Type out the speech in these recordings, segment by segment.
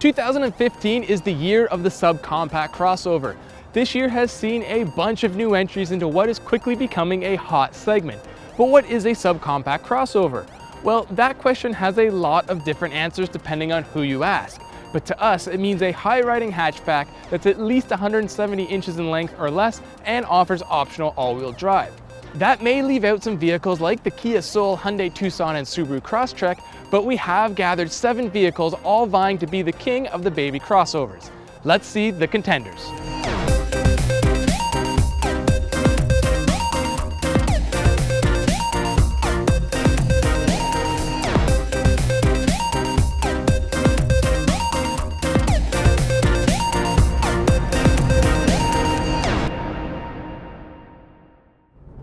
2015 is the year of the subcompact crossover. This year has seen a bunch of new entries into what is quickly becoming a hot segment. But what is a subcompact crossover? Well, that question has a lot of different answers depending on who you ask. But to us, it means a high-riding hatchback that's at least 170 inches in length or less and offers optional all-wheel drive. That may leave out some vehicles like the Kia Soul, Hyundai Tucson, and Subaru Crosstrek, but we have gathered 7 vehicles all vying to be the king of the baby crossovers. Let's see the contenders.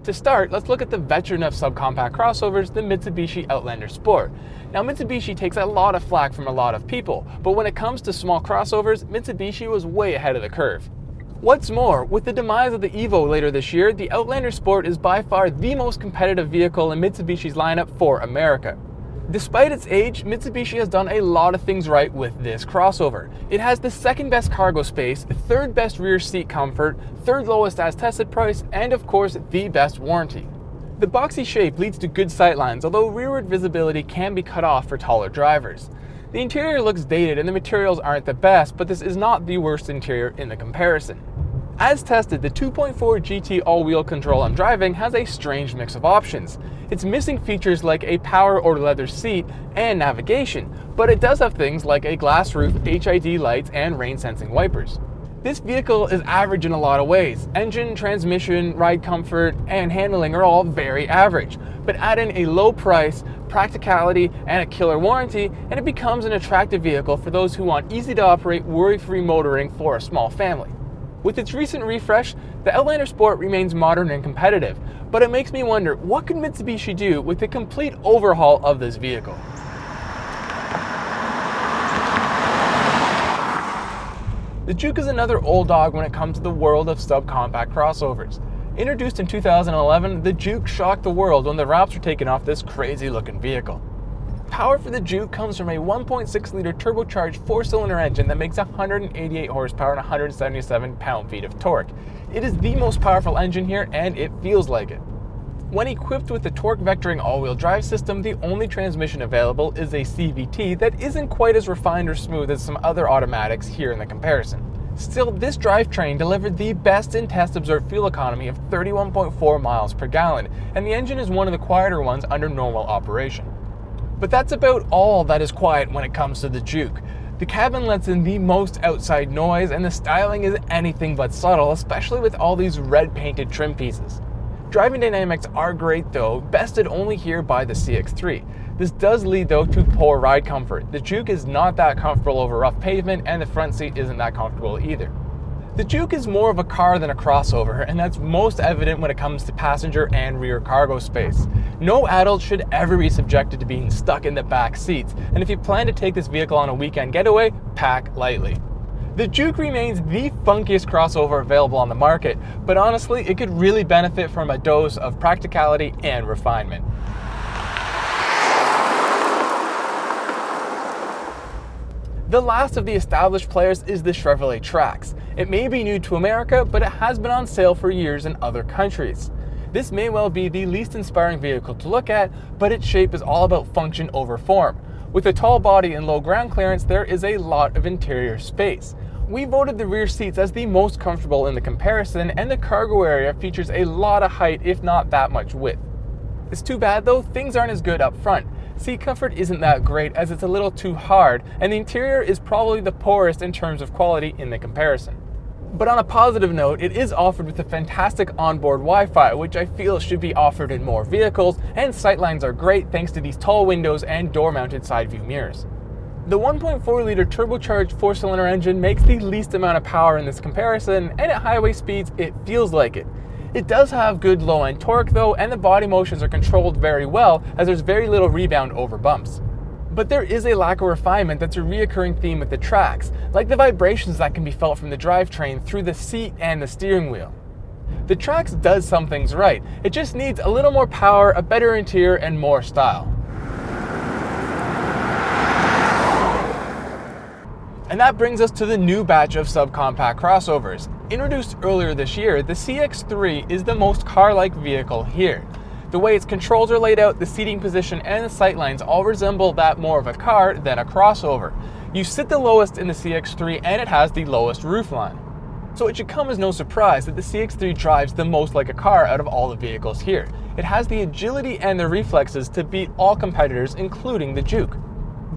To start, let's look at the veteran of subcompact crossovers, the Mitsubishi Outlander Sport. Now, Mitsubishi takes a lot of flack from a lot of people, but when it comes to small crossovers, Mitsubishi was way ahead of the curve. What's more, with the demise of the Evo later this year, the Outlander Sport is by far the most competitive vehicle in Mitsubishi's lineup for America. Despite its age, Mitsubishi has done a lot of things right with this crossover. It has the second best cargo space, third best rear seat comfort, third lowest as tested price, and of course, the best warranty. The boxy shape leads to good sightlines, although rearward visibility can be cut off for taller drivers. The interior looks dated and the materials aren't the best, but this is not the worst interior in the comparison. As tested, the 2.4 GT all-wheel control I'm driving has a strange mix of options. It's missing features like a power or leather seat and navigation, but it does have things like a glass roof, HID lights, and rain-sensing wipers. This vehicle is average in a lot of ways. Engine, transmission, ride comfort, and handling are all very average, but add in a low price, practicality, and a killer warranty, and it becomes an attractive vehicle for those who want easy-to-operate, worry-free motoring for a small family. With its recent refresh, the Outlander Sport remains modern and competitive, but it makes me wonder, what could Mitsubishi do with a complete overhaul of this vehicle? The Juke is another old dog when it comes to the world of subcompact crossovers. Introduced in 2011, the Juke shocked the world when the wraps were taken off this crazy-looking vehicle. Power for the Juke comes from a 1.6-liter turbocharged 4-cylinder engine that makes 188 horsepower and 177 pound-feet of torque. It is the most powerful engine here, and it feels like it. When equipped with the torque vectoring all-wheel drive system, the only transmission available is a CVT that isn't quite as refined or smooth as some other automatics here in the comparison. Still, this drivetrain delivered the best in test observed fuel economy of 31.4 miles per gallon, and the engine is one of the quieter ones under normal operation. But that's about all that is quiet when it comes to the Juke. The cabin lets in the most outside noise, and the styling is anything but subtle, especially with all these red painted trim pieces. Driving dynamics are great though, bested only here by the CX3. This does lead though to poor ride comfort. The Juke is not that comfortable over rough pavement, and the front seat isn't that comfortable either. The Juke is more of a car than a crossover, and that's most evident when it comes to passenger and rear cargo space. No adult should ever be subjected to being stuck in the back seats, and if you plan to take this vehicle on a weekend getaway, pack lightly. The Juke remains the funkiest crossover available on the market, but honestly, it could really benefit from a dose of practicality and refinement. The last of the established players is the Chevrolet Trax. It may be new to America, but it has been on sale for years in other countries. This may well be the least inspiring vehicle to look at, but its shape is all about function over form. With a tall body and low ground clearance, there is a lot of interior space. We voted the rear seats as the most comfortable in the comparison, and the cargo area features a lot of height, if not that much width. It's too bad though, things aren't as good up front. Seat comfort isn't that great as it's a little too hard, and the interior is probably the poorest in terms of quality in the comparison. But on a positive note, it is offered with a fantastic onboard Wi-Fi, which I feel should be offered in more vehicles, and sightlines are great thanks to these tall windows and door-mounted side view mirrors. The 1.4-liter turbocharged 4-cylinder engine makes the least amount of power in this comparison, and at highway speeds, it feels like it. It does have good low-end torque though, and the body motions are controlled very well as there's very little rebound over bumps. But there is a lack of refinement that's a reoccurring theme with the Trax, like the vibrations that can be felt from the drivetrain through the seat and the steering wheel. The Trax does some things right, it just needs a little more power, a better interior, and more style. And that brings us to the new batch of subcompact crossovers. Introduced earlier this year, the CX3 is the most car-like vehicle here. The way its controls are laid out, the seating position, and the sightlines all resemble that more of a car than a crossover. You sit the lowest in the CX3 and it has the lowest roofline. So it should come as no surprise that the CX3 drives the most like a car out of all the vehicles here. It has the agility and the reflexes to beat all competitors, including the Juke.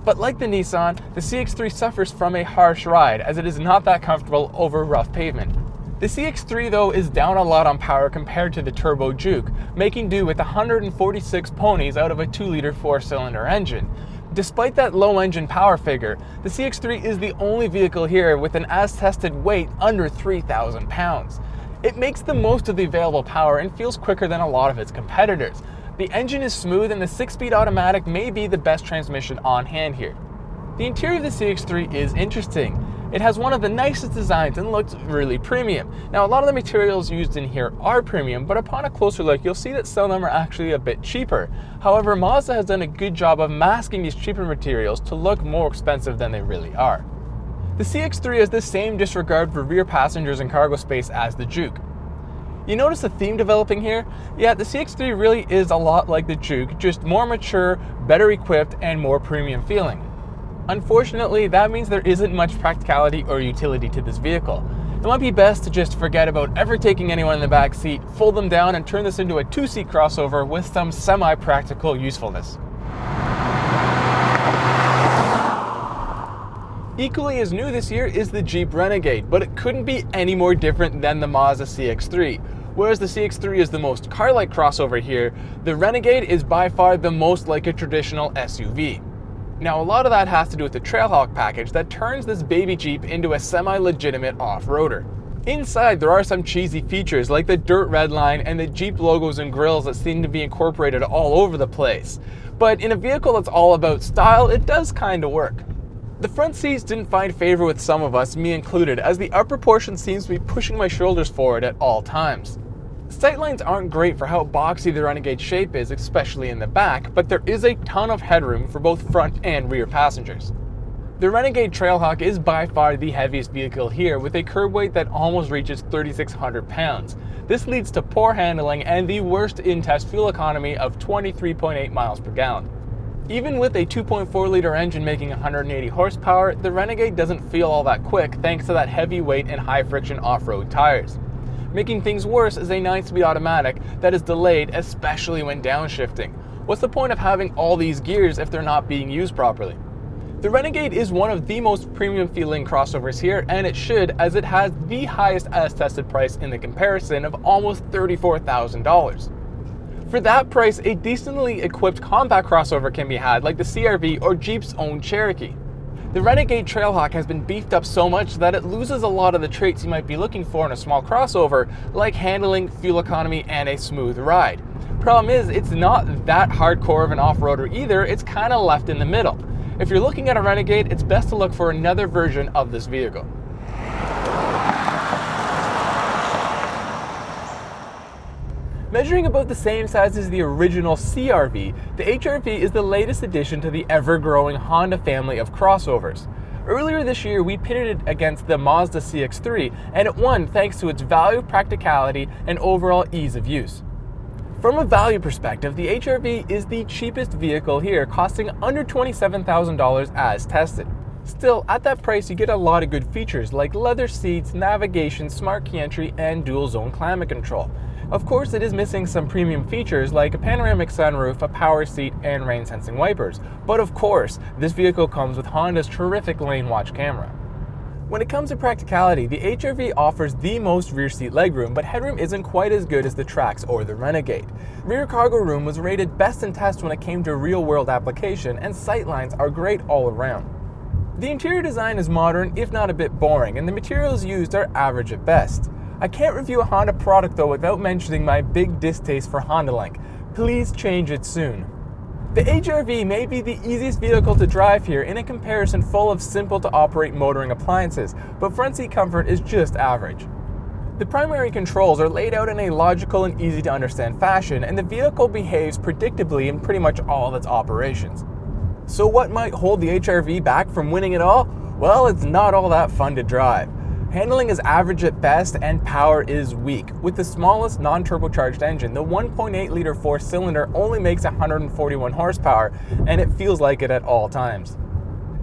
But like the Nissan, the CX3 suffers from a harsh ride as it is not that comfortable over rough pavement. The CX3 though is down a lot on power compared to the turbo Juke, making do with 146 ponies out of a 2-liter 4-cylinder engine. Despite that low engine power figure, the CX3 is the only vehicle here with an as-tested weight under 3,000 pounds. It makes the most of the available power and feels quicker than a lot of its competitors. The engine is smooth and the 6-speed automatic may be the best transmission on hand here. The interior of the CX3 is interesting. It has one of the nicest designs and looks really premium. Now a lot of the materials used in here are premium, but upon a closer look you'll see that some of them are actually a bit cheaper. However, Mazda has done a good job of masking these cheaper materials to look more expensive than they really are. The CX3 has the same disregard for rear passengers and cargo space as the Juke. You notice a theme developing here? Yeah, the CX3 really is a lot like the Juke, just more mature, better equipped, and more premium feeling. Unfortunately, that means there isn't much practicality or utility to this vehicle. It might be best to just forget about ever taking anyone in the back seat, fold them down, and turn this into a 2-seat crossover with some semi-practical usefulness. Equally as new this year is the Jeep Renegade, but it couldn't be any more different than the Mazda CX3. Whereas the CX3 is the most car-like crossover here, the Renegade is by far the most like a traditional SUV. Now a lot of that has to do with the Trailhawk package that turns this baby Jeep into a semi-legitimate off-roader. Inside there are some cheesy features like the dirt red line and the Jeep logos and grills that seem to be incorporated all over the place. But in a vehicle that's all about style, it does kinda work. The front seats didn't find favor with some of us, me included, as the upper portion seems to be pushing my shoulders forward at all times. Sightlines aren't great for how boxy the Renegade shape is, especially in the back, but there is a ton of headroom for both front and rear passengers. The Renegade Trailhawk is by far the heaviest vehicle here, with a curb weight that almost reaches 3,600 pounds. This leads to poor handling and the worst in-test fuel economy of 23.8 miles per gallon. Even with a 2.4-liter engine making 180 horsepower, the Renegade doesn't feel all that quick thanks to that heavy weight and high-friction off-road tires. Making things worse is a 9-speed automatic that is delayed, especially when downshifting. What's the point of having all these gears if they're not being used properly? The Renegade is one of the most premium feeling crossovers here, and it should, as it has the highest as-tested price in the comparison of almost $34,000. For that price, a decently equipped compact crossover can be had, like the CR-V or Jeep's own Cherokee. The Renegade Trailhawk has been beefed up so much that it loses a lot of the traits you might be looking for in a small crossover, like handling, fuel economy, and a smooth ride. Problem is, it's not that hardcore of an off-roader either, it's kinda left in the middle. If you're looking at a Renegade, it's best to look for another version of this vehicle. Measuring about the same size as the original CR-V, the HR-V is the latest addition to the ever-growing Honda family of crossovers. Earlier this year, we pitted it against the Mazda CX3, and it won thanks to its value, practicality, and overall ease of use. From a value perspective, the HR-V is the cheapest vehicle here, costing under $27,000 as tested. Still, at that price, you get a lot of good features like leather seats, navigation, smart key entry, and dual-zone climate control. Of course, it is missing some premium features like a panoramic sunroof, a power seat, and rain-sensing wipers. But of course, this vehicle comes with Honda's terrific lane watch camera. When it comes to practicality, the HR-V offers the most rear seat legroom, but headroom isn't quite as good as the Trax or the Renegade. Rear cargo room was rated best in test when it came to real-world application, and sightlines are great all around. The interior design is modern, if not a bit boring, and the materials used are average at best. I can't review a Honda product though without mentioning my big distaste for Honda Link. Please change it soon. The HR-V may be the easiest vehicle to drive here in a comparison full of simple to operate motoring appliances, but front seat comfort is just average. The primary controls are laid out in a logical and easy to understand fashion, and the vehicle behaves predictably in pretty much all of its operations. So what might hold the HR-V back from winning it all? Well, it's not all that fun to drive. Handling is average at best and power is weak. With the smallest non-turbocharged engine, the 1.8-liter four-cylinder only makes 141 horsepower, and it feels like it at all times.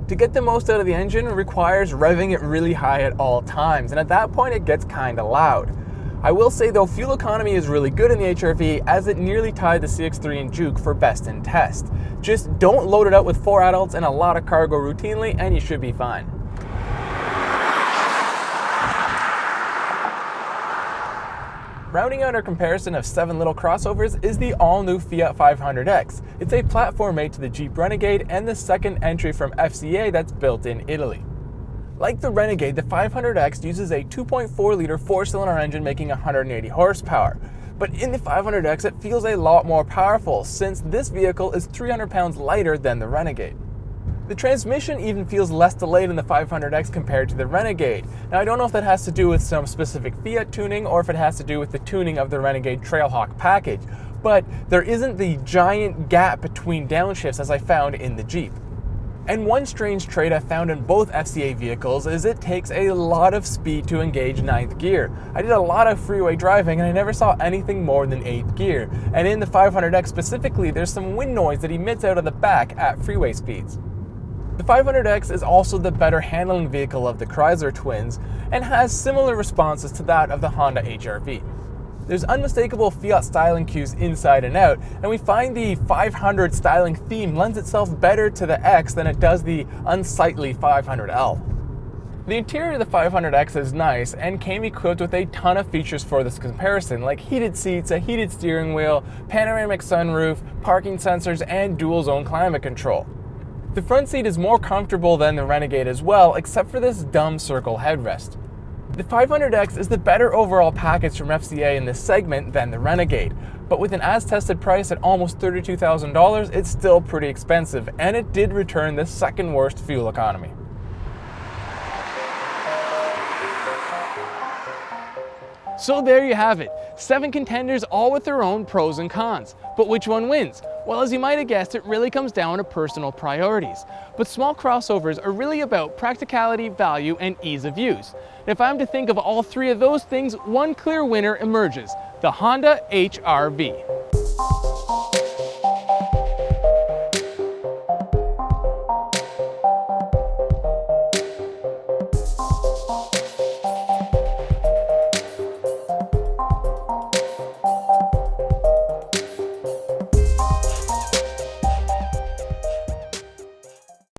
To get the most out of the engine requires revving it really high at all times, and at that point it gets kinda loud. I will say though, fuel economy is really good in the HR-V, as it nearly tied the CX3 and Juke for best in test. Just don't load it up with 4 adults and a lot of cargo routinely and you should be fine. Rounding out our comparison of 7 little crossovers is the all-new Fiat 500X. It's a platform mate to the Jeep Renegade and the second entry from FCA that's built in Italy. Like the Renegade, the 500X uses a 2.4-liter 4-cylinder engine making 180 horsepower. But in the 500X it feels a lot more powerful, since this vehicle is 300 pounds lighter than the Renegade. The transmission even feels less delayed in the 500X compared to the Renegade. Now I don't know if that has to do with some specific Fiat tuning or if it has to do with the tuning of the Renegade Trailhawk package, but there isn't the giant gap between downshifts as I found in the Jeep. And one strange trait I found in both FCA vehicles is it takes a lot of speed to engage 9th gear. I did a lot of freeway driving and I never saw anything more than 8th gear. And in the 500X specifically, there's some wind noise that emits out of the back at freeway speeds. The 500X is also the better handling vehicle of the Chrysler twins and has similar responses to that of the Honda HR-V. There's unmistakable Fiat styling cues inside and out, and we find the 500 styling theme lends itself better to the X than it does the unsightly 500L. The interior of the 500X is nice and came equipped with a ton of features for this comparison, like heated seats, a heated steering wheel, panoramic sunroof, parking sensors, and dual zone climate control. The front seat is more comfortable than the Renegade as well, except for this dumb circle headrest. The 500X is the better overall package from FCA in this segment than the Renegade, but with an as-tested price at almost $32,000, it's still pretty expensive, and it did return the second worst fuel economy. So there you have it, 7 contenders all with their own pros and cons. But which one wins? Well, as you might have guessed, it really comes down to personal priorities. But small crossovers are really about practicality, value, and ease of use. And if I'm to think of all 3 of those things, one clear winner emerges, the Honda HR-V.